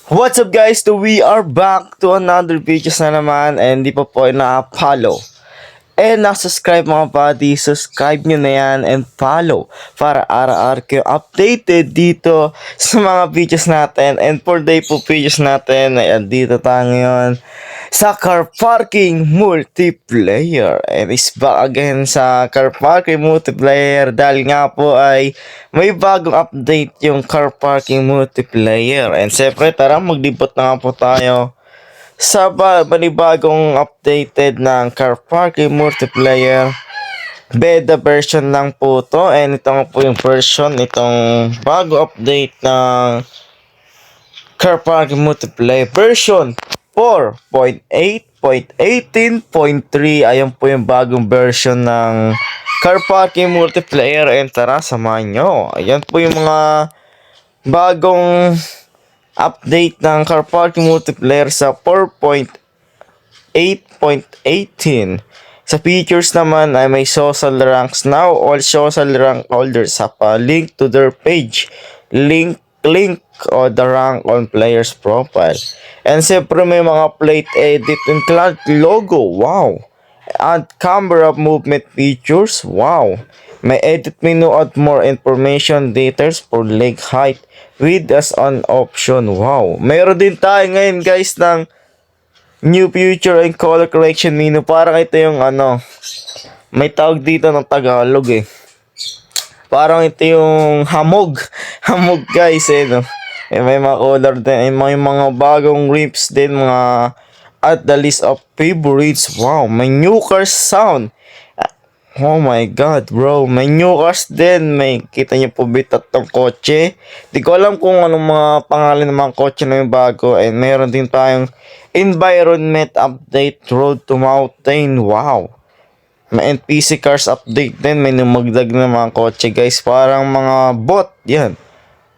What's up guys? We are back to another videos na naman and di pa po na-follow and na-subscribe mga buddy, subscribe nyo na yan and follow para araw-araw kayo updated dito sa mga videos natin. And for day po videos natin ay dito tayo ngayon sa car parking multiplayer, and is back again sa car parking multiplayer dahil nga po ay may bagong update yung car parking multiplayer. And siyempre tara maglibot na nga po tayo sa panibagong updated ng car parking multiplayer. Beta version lang po to, and ito nga po yung version, itong bago update ng car parking multiplayer version 4.8.18.3. Ayan po yung bagong version ng car parking multiplayer, and tara samahan nyo. Ayan po yung mga bagong update ng car parking multiplayer sa 4.8.18. Sa features naman ay may social ranks now. All social rank holders have a link to their page. Link o the rank on player's profile. And siyempre may mga plate edit and cloud logo. Wow! And camera movement features. Wow! May edit menu at more information details for leg height with as on option. Wow! Mayroon din tayo ngayon guys ng new feature and color correction menu. Parang ito yung may tawag dito ng Tagalog eh. Parang ito yung hamog. Hamog guys no. May mga color din. May mga bagong rips din, mga at the list of favorites. Wow, may new cars sound. Oh my god bro, may new cars din. May kita nyo po bitat ng kotse. Di ko alam kung anong mga pangalan ng mga kotse na yung bago. And meron din tayong environment update, road to mountain. Wow, may NPC cars update din. May numagdag na mga kotse guys, parang mga bot yan.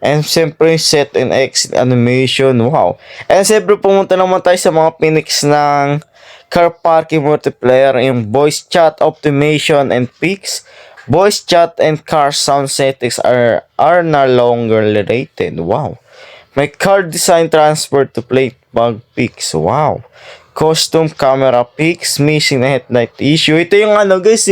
And siyempre set and exit animation. Wow. And siyempre pumunta naman tayo sa mga pinix ng car parking multiplayer, yung voice chat optimization and fix. Voice chat and car sound settings are no longer rated. Wow. May car design transfer to plate bug fix. Wow. Custom camera fix, missing na headlight issue. Ito yung guys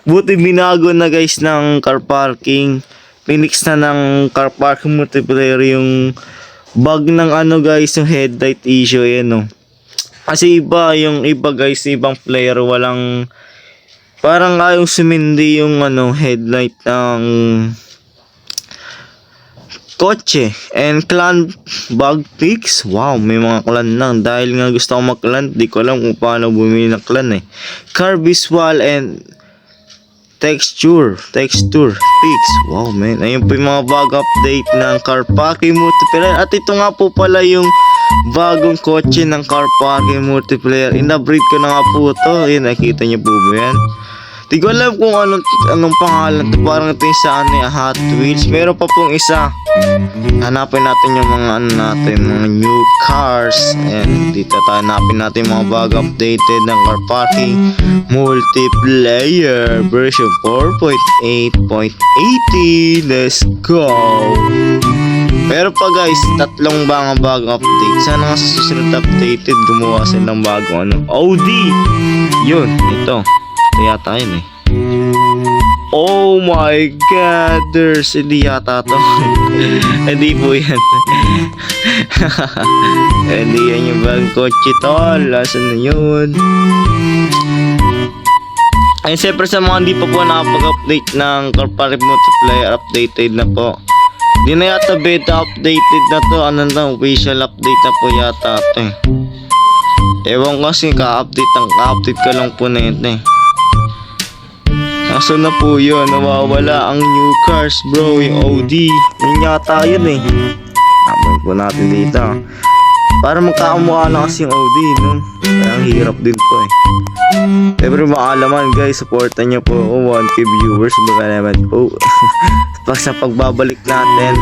buti binago na guys ng car parking. Pinix na ng car parking multiplayer yung bug ng guys, yung headlight issue yan Kasi yung iba guys, ibang player walang, parang yung sumindi yung headlight ng kotse. And clan bug fix. Wow, may mga clan lang. Dahil nga gusto ko mag-clan, di ko alam kung paano bumili ng clan Car visual and texture fix. Wow man, ayun po yung mga bago update ng car parking multiplayer. At ito nga po pala yung bagong kotse ng car parking multiplayer. In-upgrade ko na nga po ito. Ayun, nakita niyo po ba yan? Di ko alam kung anong pangalan to. Parang ito yung sa Hot Wheels. Meron pa pong isa. Hanapin natin yung mga mga new cars. And dito tayo hanapin natin yung mga bago updated ng car parking multiplayer version 4.8.18. Let's go. Pero pa guys, tatlong bagong update. Sana nga sa susunod updated gumawa sila ng bagong OD. Yun, ito yata yun Oh my god, there's hindi yata to. Hindi po yan. Hindi yan yung bagong kotse tol. Asan na yun? Ay siyempre sa mga hindi pa po nakapag-update ng car parking multiplayer, updated na po. Di na yata beta updated na to. Official update na po yata to Ewan kasi ka-update ko lang po na ito Aso na po yun, nawawala ang new cars bro, yung OD. Yun yata yun Naman po natin dito para magkakamukha na kasi yung OD Kaya ang hirap din po Siyempre maalaman guys, supportan nyo po 1K viewers, baka naman po sa pagbabalik natin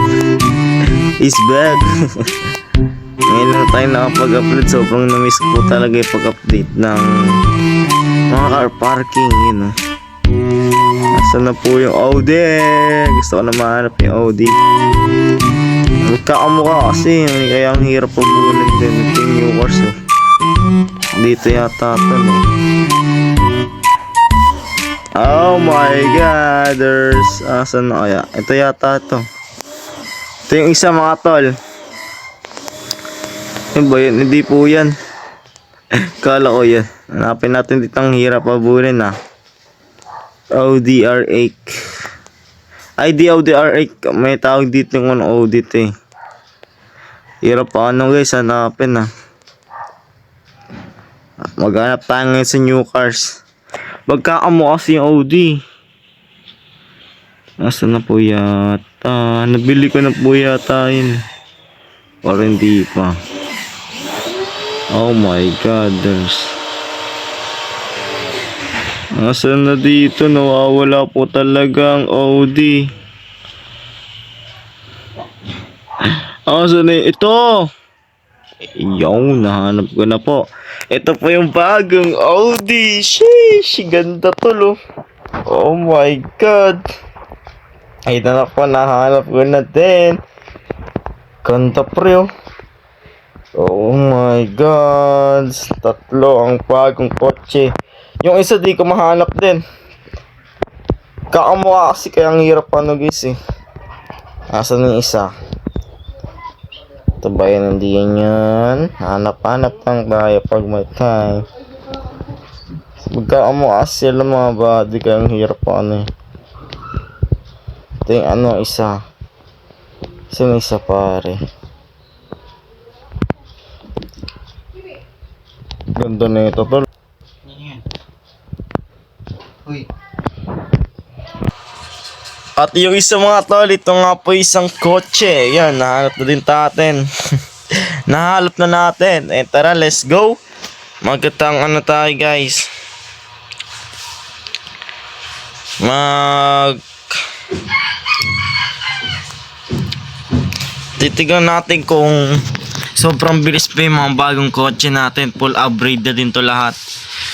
is back. Ngayon lang tayo nakapag-upload. Sobrang na-miss ko talaga yung pag-update ng mga car parking Nasaan na po yung OD? Gusto ko na mahanap yung OD. Magkakamukha kasi, kaya ang hirap pabulin din. Ito yung new cars, oh. Dito yata ito, no? Oh my god, asan na kaya? Ito yata ito. Ito yung isa, mga tol. Yun ba yun? Hindi po yan. Kala ko yan. Hanapin natin dito, ang hirap pabulin, ah. ODR8. Ay, di ODR8. May tawag dito yung ano, dito eh. Hirap pa ano guys, hanapin, ah. Maghanap tayo ngayon sa new cars. Magkakamukha kasi yung OD. Asa na po yata? Nabili ko na po yata yun. Or hindi pa. Oh my god, asa na dito? Nawawala po talaga ang OD. Asa na ito? Yung nahanap ko na po. Ito po yung bagong Audi. Sheesh, ganda to, lo. Oh my god. Ay, nahanap ko na din. Ganda, pre, oh. Oh my god. Tatlo ang bagong kotse. Yung isa di ko mahanap din. Kakamukha kasi kaya ang hirap ano guys eh. Asan yung isa? Ito ba yan? Hindi yan. Hanap-hanap lang tayo pag may time. Magkakamukha sila mga body kaya ang hirap ano eh. Ito yung ano isa. Sino isa pare? Ganda na ito tol. Uy. At yung isa mga tol, ito nga po isang kotse. Yan, nahanap na din natin. Nahanap na natin. Tara, let's go. Magkatang ano tayo guys. Titignan natin kung sobrang bilis pa yung mga bagong kotse natin. Full upgrade na din to lahat.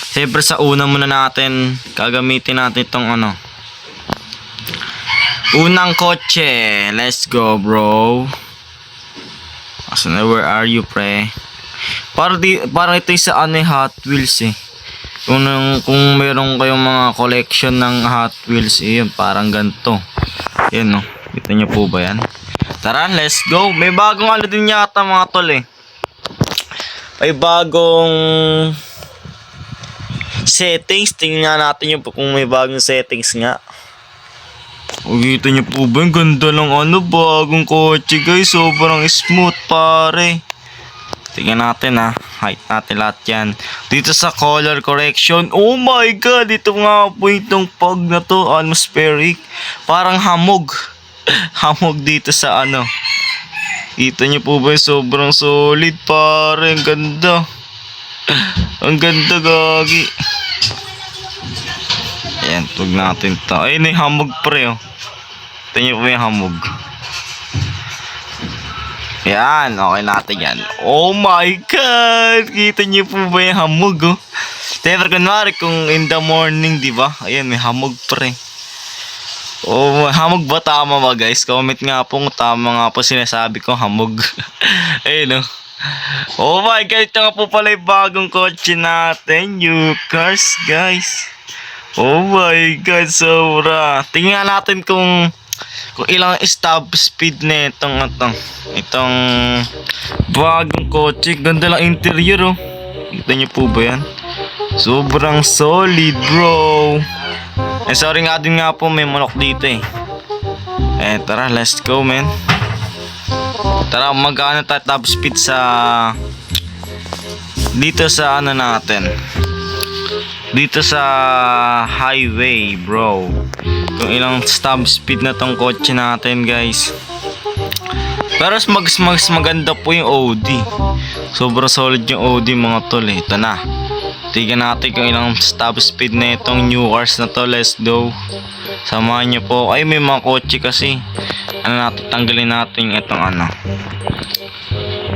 Siyempre sa una muna natin, gagamitin natin itong ano. Unang kotse. Let's go, bro. Asan na, where are you, pre? Para ito sa ano, Hot Wheels eh. Kung meron kayong mga collection ng Hot Wheels, yun, parang ganito. Yan, no. Kita nyo po ba yan? Tara, let's go. May bagong ano din yata mga tol eh. May bagong settings. Tingnan natin yung kung may bagong settings nga. Kita niyo po ba? Ang ganda lang ano, bagong kotse guys. Sobrang smooth pare. Tingnan natin ha. Height natin lahat yan. Dito sa color correction. Oh my god. Ito nga po itong pag na to. Atmospheric. Parang hamog. Hamog dito sa ano. Kita niyo po ba? Sobrang solid pare. Ang ganda. Ang ganda gagi. Ayan. Tug natin to. Ayun yung hamog pre oh. Ito nyo po yung hamog. Yan, okay natin yan. Oh my god! Kita nyo po ba yung hamog, oh? Siyempre, kunwari, kung in the morning, di ba? Ayan, may hamog pre. Oh, hamog ba? Tama ba, guys? Comment nga po kung tama nga po sinasabi ko, hamog. Ayun, oh. Oh my god, ito nga po pala yung bagong kotse natin. New cars, guys. Oh my god, sobra. Tingnan natin kung ilang stop speed na itong bagong kotse. Ganda lang interior oh. Kita nyo po ba yan? Sobrang solid bro. Sorry nga din nga po may manok dito eh. Tara let's go man. Tara magkano tayo top speed sa dito sa ano natin. Dito sa highway bro. Kung ilang stop speed na tong kotse natin guys. Pero mas maganda po yung OD. Sobrang solid yung OD mga tol eh. Ito na. Tignan natin kung ilang stop speed na itong new cars na to. Let's go. Samahan nyo po. Ay may mga kotse kasi. Ano natin, tanggalin natin itong ano.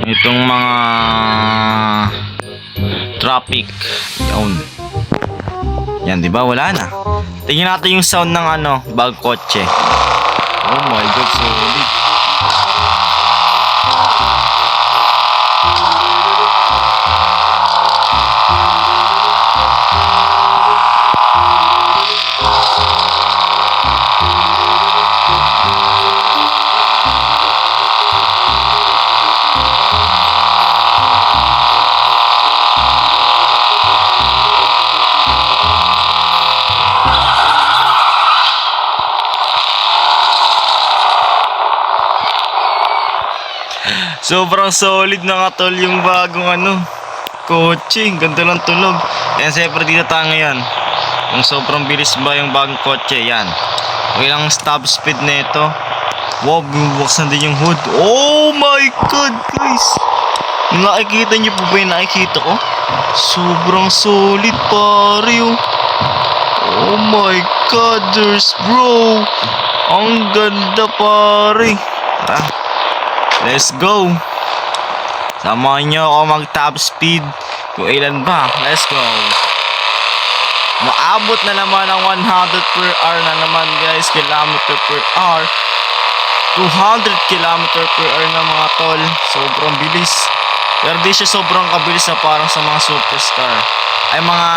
Itong mga traffic. Yun. Yan, di ba? Wala na. Tingnan natin yung sound ng ano, bagong kotse. Oh my god, solid. Sobrang solid na nga tol yung bagong kotse. Ganda ng tunog. Yan, siyempre dito tayo ngayon. Kung sobrang bilis ba yung bagong kotse, yan. Ilang stop speed na ito. Wow, bubuksan din yung hood. Oh my god, guys! Nakikita niyo po ba yung nakikita ko? Sobrang solid, pare, oh. Oh my god, there's bro. Ang ganda, pare. Tara, let's go. Samahan niyo ako mag top speed. Kung ilan ba, let's go. Maabot na naman ang 100 per hour na naman, guys. Kilometer per hour. 200 kilometer per hour na, mga tol. Sobrang bilis. Pero di siya sobrang kabilis na parang sa mga superstar. Ay, mga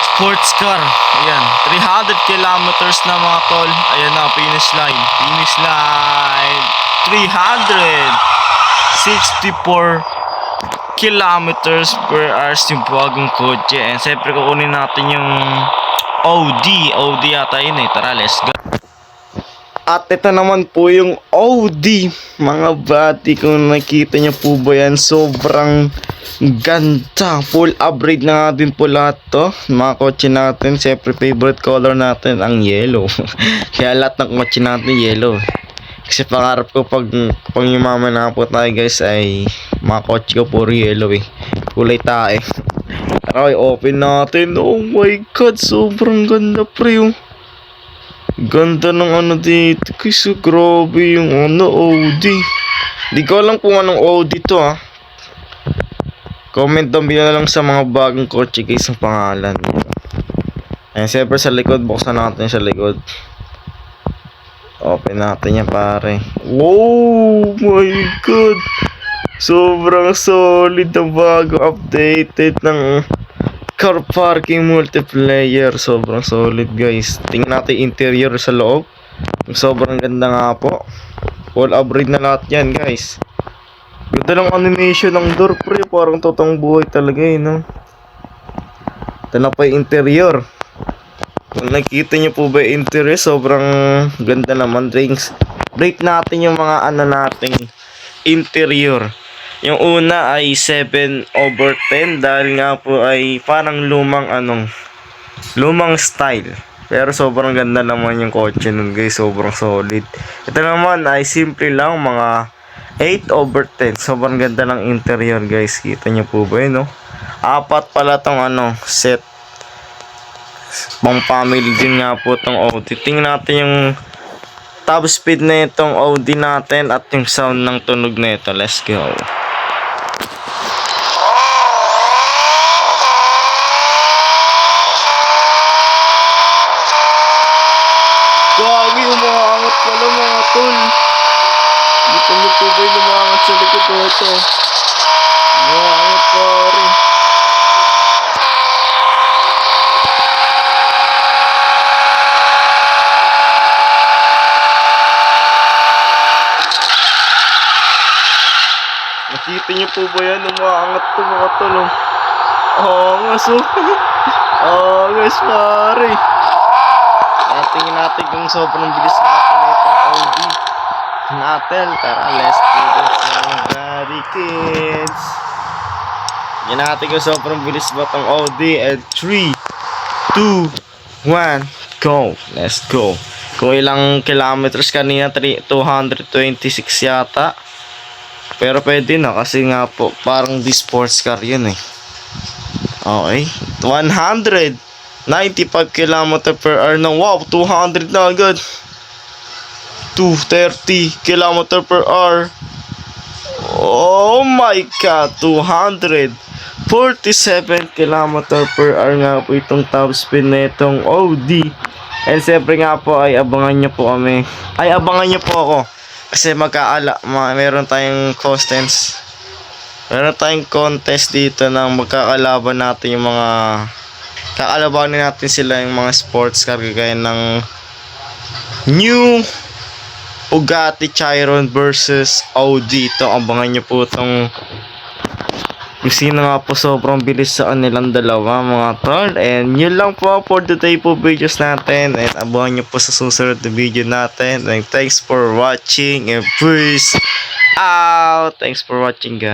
sports car. Ayan, 300 kilometers na, mga tol. Ayan na, finish line. Finish line. 364 kilometers per hour yung bagong kotse. And siyempre kukunin natin yung OD yata yun eh. Tara, let's go. At ito naman po yung OD, mga bati. Kung nakita nyo po ba yan, sobrang ganda. Full upgrade na nga din po lahat to, mga kotse natin. Siyempre favorite color natin ang yellow. Kaya lahat ng kotse natin yellow. Kasi pangarap ko pag yumaman na po tayo, guys, ay mga kotse ko puro yellow eh. Kulay tae. Tara, open natin. Oh my god, sobrang ganda, pre. Ganda ng dito. Kasi grabe yung OD. Di ko alam kung anong OD to, ha. Comment down below lang sa mga bagong kotse, guys, ang pangalan. Ayan, siyempre sa likod. Buksan natin sa likod. Open natin yan, pare. Oh my god, sobrang solid na bago updated ng car parking multiplayer. Sobrang solid, guys. Tingnan natin interior sa loob. Sobrang ganda nga po. Full upgrade na lahat yan, guys. Ganda ng animation ng door, pre. Parang totoong buhay talaga eh, no? Ito na pa yung interior. Kung nakikita nyo po ba yung interior, sobrang ganda naman. Rate natin yung mga nating interior. Yung una ay 7/10 dahil nga po ay parang lumang style. Pero sobrang ganda naman yung kotse nun, guys. Sobrang solid. Ito naman ay simple lang, mga 8/10. Sobrang ganda ng interior, guys. Kita nyo po ba yun, no? Apat pala tong set. Pang family din nga po tong OD. Tingnan natin yung top speed na itong OD natin at yung sound ng tunog na ito. Let's go. Gagi, umaangat pala, mga tol. Dito mo po ba yung umaangat sa likod ito? Umaangat, pare. Nakita niyo po ba yan? Umaangat to, mga tol. Angas, oh. Angas, pare. Tingnan natin kung sobrang bilis natin itong OD natin. Tara, let's do this, mga buddy kids. Tingnan natin kung sobrang bilis ba itong OD. And 3, 2, 1, go. Let's go. Kung ilang kilometers kanina, 226 yata. Pero pwede na kasi nga po parang di sports car yun eh. Okay, 195 km per hour na. Wow, 200 na agad. 230 km per hour. Oh my god, 247 km per hour nga po itong top speed na itong OD. And siyempre nga po ay abangan nyo po kami. Ay, abangan nyo po ako. Kasi meron tayong contest. Meron tayong contest dito ng magkakalaban natin yung mga kakalabanin natin sila yung mga sports car kagaya ng new Bugatti Chiron versus Audi. Ito, abangan nyo po itong Kasi na nga po sobrang bilis sa kanilang dalawa mga tol. And yun lang po for today po videos natin. And abangan nyo po sa susunod na video natin. And thanks for watching and peace out. Thanks for watching guys.